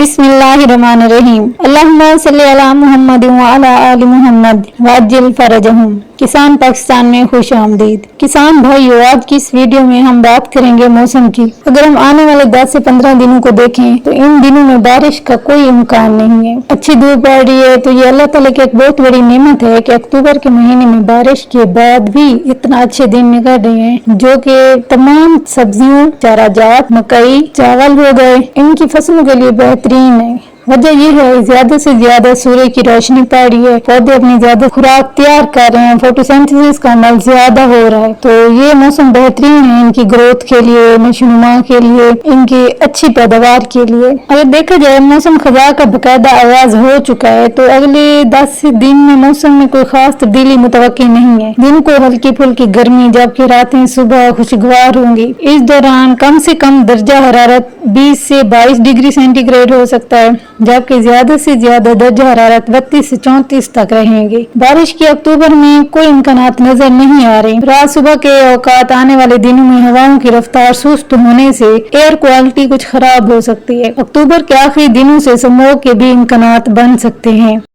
बिस्मिल्लाहिर्रहमानिर्रहीम। अल्लाहुम्मा सल्ली अला मुहम्मद व अला आलि मुहम्मद वअज्जिल फरजहुम। किसान पाकिस्तान में खुश आमदीद। किसान भाइयों, आज की इस वीडियो में हम बात करेंगे मौसम की। अगर हम आने वाले 10 से 15 दिनों को देखें तो इन दिनों में बारिश का कोई इम्कान नहीं है। अच्छी धूप पड़ रही है तो ये अल्लाह ताला की एक बहुत बड़ी नेमत है कि अक्टूबर के महीने में बारिश के बाद भी इतना अच्छे दिन निकल रहे हैं, जो कि तमाम सब्जियों, चाराजात, मकई, चावल हो गए, इनकी फसलों के लिए बेहतरीन है। वजह यह है ज्यादा से ज्यादा सूर्य की रोशनी पड़ रही है, पौधे अपनी ज्यादा खुराक तैयार कर रहे हैं, फोटोसिंथेसिस का अमल ज्यादा हो रहा है, तो ये मौसम बेहतरीन है इनकी ग्रोथ के लिए, नशोनुमा के लिए, इनकी अच्छी पैदावार के लिए। अगर देखा जाए मौसम खजा का बकायदा आगाज हो चुका है, तो अगले 10 दिन में मौसम में कोई खास तब्दीली मुतवक्की नहीं है। दिन को हल्की फुल्की गर्मी, जबकि रातें सुबह खुशगवार होंगी। इस दौरान कम से कम दर्जा हरारत 20 से 22 डिग्री सेंटीग्रेड हो सकता है, जबकि ज्यादा से ज्यादा दर्जा हरारत 32 से 34 तक रहेंगे। बारिश की अक्टूबर में कोई इम्कानात नजर नहीं आ रही। रात सुबह के औकात आने वाले दिनों में हवाओं की रफ्तार सुस्त होने से एयर क्वालिटी कुछ खराब हो सकती है। अक्टूबर के आखिरी दिनों से स्मॉग के भी इम्कानात बन सकते हैं।